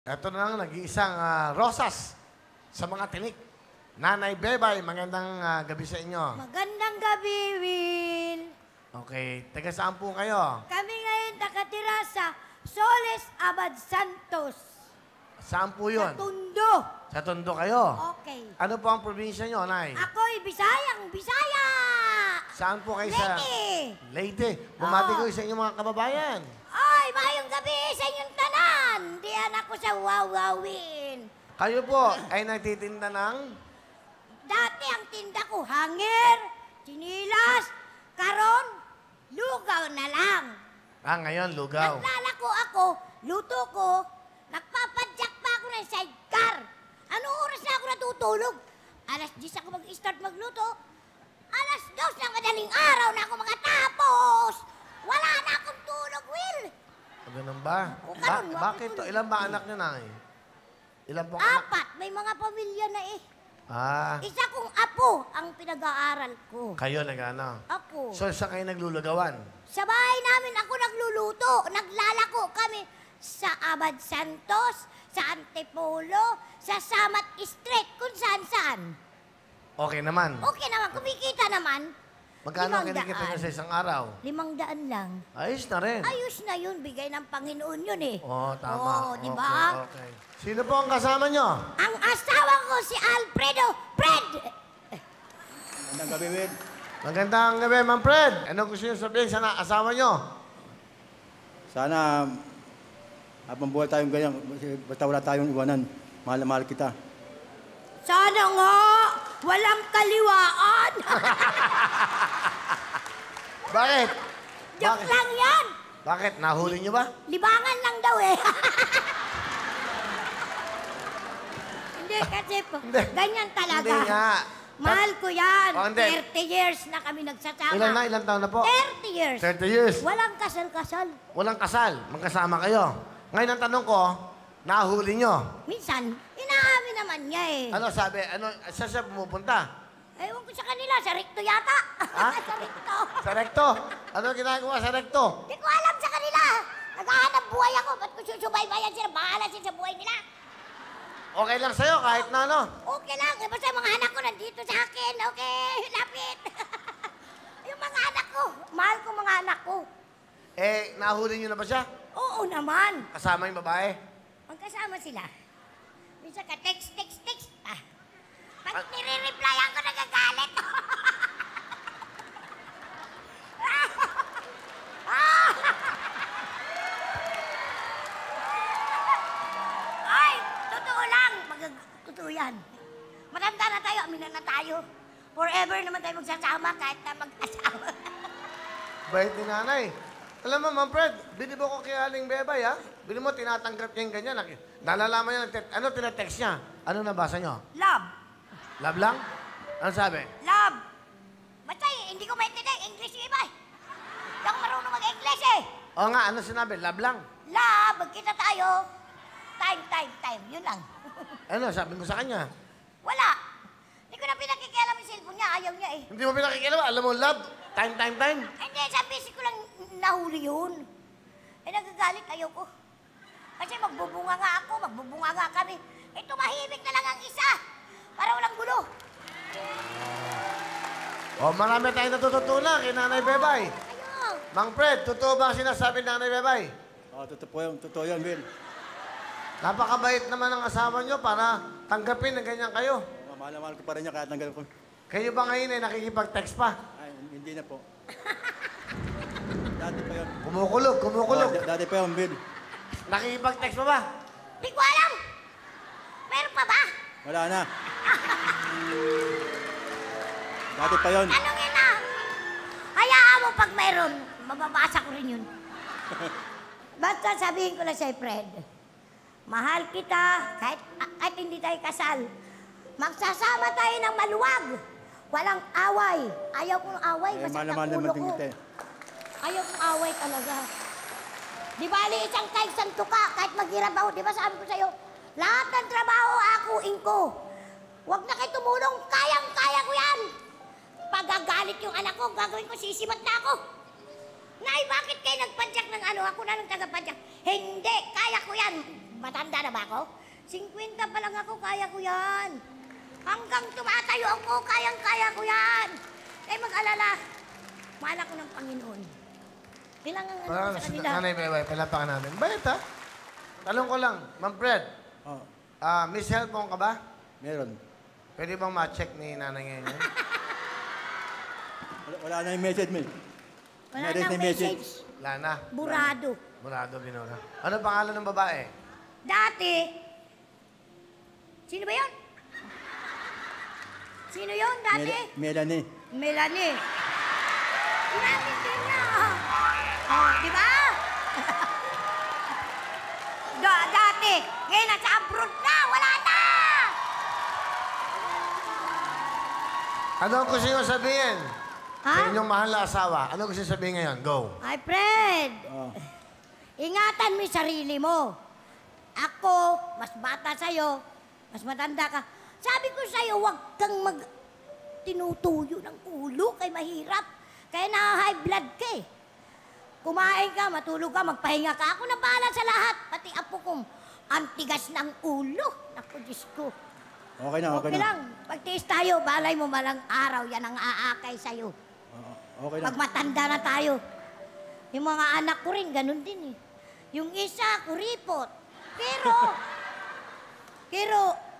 Ito na lang, nag-iisang rosas sa mga tinik. Nanay Bebay, magandang gabi sa inyo. Magandang gabi, Will. Okay, taga saan po kayo? Kami ngayon nakatira sa Soles Abad Santos. Saan po yun? Sa Tondo. Sa Tondo kayo? Okay. Ano po ang probinsya nyo, Nay? Ako'y Bisayang Bisaya. Saan po kayo sa... Leyte. Leyte. Bumati ko sa inyong mga kababayan. Ay, mayong gabi sa inyong tanan. Diyan ako sa Wawawin. Kayo po ay nagtitinda ng... Dati ang tinda ko, hanger, chinilas, karon, lugaw na lang. ngayon, lugaw. Naglalako ako, luto ko, nagpapadyak pa ako ng sidecar. Anong oras na ako natutulog? Alas 10 ako mag-start magluto. Alas 2 ng madaling araw na ako makatapos. Wala na akong tulog, Will. Ganun ba? O, karon, Bakit to? Ilan ba anak nyo, Nay? Ilan po anak? 4, may mga pamilya na eh. Isa kong apo ang pinag-aaral ko. Kayo nag-ano? Apo. So, saan kayo naglulugawan? Sa bahay namin ako nagluluto. Naglalako kami sa Abad Santos, sa Antipolo, sa Samat Street, kung saan-saan. Okay naman. Okay naman, kumikita naman. Magkano kinikita nyo sa isang araw? 500 lang. Ayos na rin. Ayos na yun, bigay ng Panginoon yun eh. Oo, tama. Oo, di ba? Okay. Sino po ang kasama nyo? Ang asawa ko si Alfredo Fred. Magandang gabi, Will. Magandang gabi, Ma'am Fred. Ano gusto nyo sabihin sa asawa nyo? Sana habang buhay tayong ganyan, basta wala tayong iwanan. Mahal na mahal kita. Sana nga, walang kaliwaan. Bakit? Joke lang yan. Bakit? Nahuli nyo ba? Libangan lang daw eh. Hindi, kasi Hindi. ganyan talaga. Hindi nga. Mahal ko yan. Oh, hindi. 30 years na kami nagsasama. Ilan taon na po? 30 years. 30 years. Walang kasal-kasal. Walang kasal. Magkasama kayo. Ngayon ang tanong ko, nahuli nyo. Minsan, inaamin naman niya eh. Ano sabi? Saan siya pumupunta? Ewan ko sa kanila, sa recto yata. Ha? Sa recto. Sa rekto. Ano ginagawa sa rekto? Hindi ko alam sa kanila. Naghahanap buhay ako. Ba't ko susubaybayan sila? Bahala sila sa buhay nila. Okay lang sa'yo kahit na ano. Okay lang. Eh, basta mga anak ko nandito sa akin. Okay, lapit. Yung mga anak ko. Mahal ko mga anak ko. Nahuli nyo na ba siya? Oo naman. Kasama yung babae? Magkasama sila. Minsan ka text pa. Pag nire-replyan ko, nagagalit. Ay, totoo lang. Totoo yan. Matanda na tayo, aminan na tayo. Forever naman tayo magsasama kahit na mag-asawa. Bait ni nanay. Alam mo, Ma'am Fred, binib ko kay Aling Bebay, ha? Binib mo, tinatanggap niya yung ganyan. Nalalaman niya, ano tinatext niya? Ano nabasa niyo? Love. Love lang? Ano sabi? Love. Basta hindi ko maintindihan. English yung iba eh. Hindi ako marunong mag-English eh. Oo nga, ano sinabi? Love lang? Love, magkita tayo. Time. Yun lang. Ano, sabi mo sa kanya? Wala. Hindi ko na pinakikialam yung cellphone niya. Ayaw niya eh. Hindi mo pinakikialaman, alam mo, love? Time. Hindi, sa busy ko lang nahuli yun. Nagagalit ayoko. Kasi magbubunga nga kami. Tumahimik na lang ang isa. Para walang gulo. Marami tayong natututunan kay Nanay Bebay. Ayaw. Mang Fred, totoo ba ang sinasabi ni Nanay Bebay? Totoo yan, Will. Napakabait naman ang asawa nyo para tanggapin na ganyan kayo. Mahal na mahal ko pa rin niya kahit nanggal ko. Kayo ba ngayon ay nakikipag-text pa? Ay, hindi na po. Dati pa yun. Kumukulog. Dati pa yun, Will. Nakikipag-text pa ba? Di ko alam. Meron pa ba? Wala na. Dati pa yun. Tanungin na. Hayaan mo pag mayroon. Mababasa ko rin yun. Basta sabihin ko lang sa'yo, Fred. Mahal kita kahit hindi tayo kasal. Magsasama tayo ng maluwag. Walang away. Ayaw kong away. Masakit ang ulo ko. Ayaw kong away talaga. Di bali isang kahit isang tuka, kahit maghirap ako. Di ba sabi ko sa'yo, lahat ng trabaho akuin ko. Huwag na kayo tumulong. Kayang-kaya ko yan. Pagagalit yung anak ko, gagawin ko, sisibat na ako. Nay, bakit kayo nagpadyak ng ano? Ako na nang tagapadyak. Hindi, kaya ko yan. Matanda na ba ako? 50 pa lang ako, kaya ko yan. Hanggang tumatayo ako, kayang-kaya ko yan. Eh, mag-alala. Mahal ako ng Panginoon. Kailangan ano Parang sa si kanila. Nanay Bebay, palapakan natin. Bayit ha? Talong ko lang, Ma'am Fred, Oh, may cellphone ka ba? meron. Pwede bang ma-check ni nanay ngayon yun? Wala na yung message mo. Wala Meron nang na message. Wala na. Burado. Murado, binura. Ano pangalan ng babae? Dati, sino ba yun? Sino yun dati? Melanie. Melanie. Grabe din na. Oh, di ba? Dati, ngayon nasa abroad na, wala na. Ano ang gusto nyo sabihin? Ha? Sa inyong mahal na asawa. Ano gusto nyo sabihin ngayon? Go. Ay, Fred, Oh. ingatan mo yung sarili mo. Ako, mas bata sa'yo, mas matanda ka. Sabi ko sa'yo, huwag kang tinutuyo ng ulo kay mahirap. Kaya na-high blood ka eh. Kumain ka, matulog ka, magpahinga ka. Ako na bahala sa lahat. Pati apo kong antigas ng ulo. Naku, Diyos ko. Okay na, okay Okay na. lang. Pagtiis tayo, balay mo malang araw, yan ang aakay sa'yo. Oo, okay na. Pag matanda na tayo. Yung mga anak ko rin, ganun din eh. Yung isa, kuripot. Pero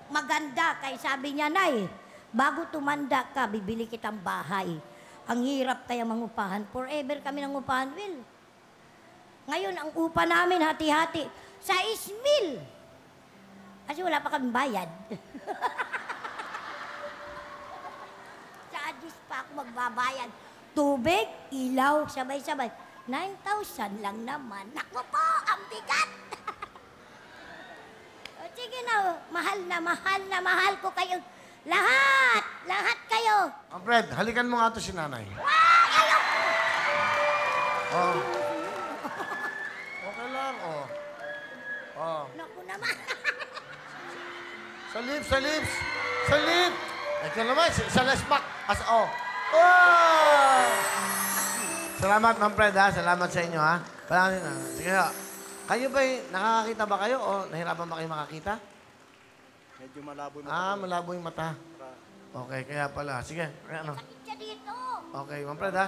maganda kay sabi niya, Nay, bago tumanda ka, bibili kitang bahay. Ang hirap kaya mangupahan. Forever kami nangupahan, Will. Ngayon, ang upa namin, hati-hati, 6,000. Kasi wala pa kami bayad. Sa Adis pa ako magbabayad. Tubig, ilaw, sabay-sabay. 9,000 lang naman. Naku po, ang bigat! O, sige na, mahal ko kayo. Lahat! Lahat kayo! Ma'am Fred, halikan mo nga to si nanay. Wag! Ayaw! Oh. Okay lang, oh. Oh. Naku naman. Sa lips, sa lips. Sa lips. Ito naman, sa lespak. Oh. Oh! Salamat, Ma'am Fred, ha? Salamat sa inyo, ha? Palangin na. Sige, ha? Kayo ba'y nakakakita ba kayo o nahirapan ba kayo makakita? Medyo malabo yung Malabo yung mata. Okay, kaya pala. Sige, ano? Sakit siya dito. Okay, Ma'am Fred, ha?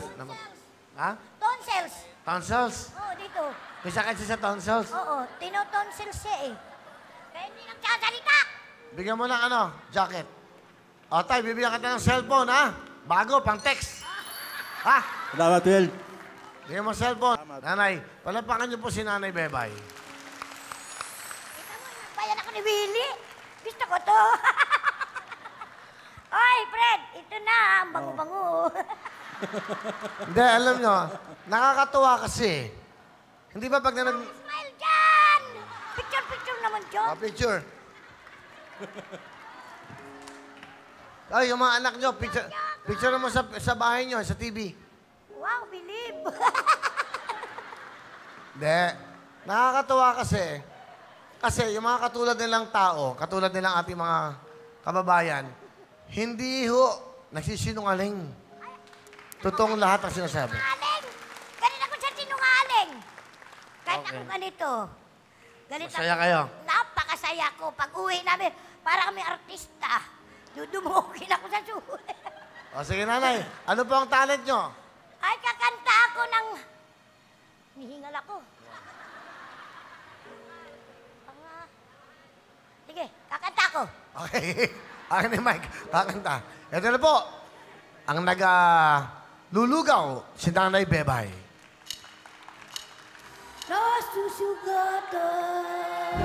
Ha? Tonsils. Tonsils. Oo, dito. May sakit siya sa tonsils. Oo, tinotonsils siya eh. Kaya hindi nagsasalita. Bigyan mo ng ano, jacket. O, tay, bibigyan ka ng cellphone, ha? Bago, pang text. Ha? Salamat, Will. Bigyan mo cellphone. Salamat. Nanay, palapakan niyo po si Nanay Bebay. Kita mo, bayan ako ni Willie. Gusto ko to. Oy, Fred, ito na, ang bango-bango. Hindi, alam nyo, nakakatuwa kasi. Hindi ba pag Smile dyan! Picture naman dyan. picture. Ay, yung mga anak nyo, picture mo sa bahay nyo, sa TV. Wow, believe. Hindi. Nakakatuwa kasi. Kasi yung mga katulad nilang tao, katulad nilang ating mga kababayan, hindi ho nagsisinungaling. Totoong lahat ang sinasabi. Sinungaling. Ganito ako sa sinungaling. Kahit Okay. ako ganito. Masaya kayo? Napakasaya ko. Pag uwi namin, para kami artista. Dudumukin ako sa sulit. O sige, nanay. Ano po ang talent nyo? Ay, kakanta ako ng... Nihingal ako. Sige, kakanta ako. Okay. Akin ni Mike. Kakanta. Ito na po. Ang lulugaw, si Nanay Bebay. Nasusugatan.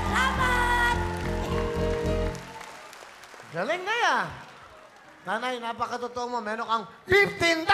Salamat! Galing na yan. Nanay, napakatotoo mo. Meron kang 15,000!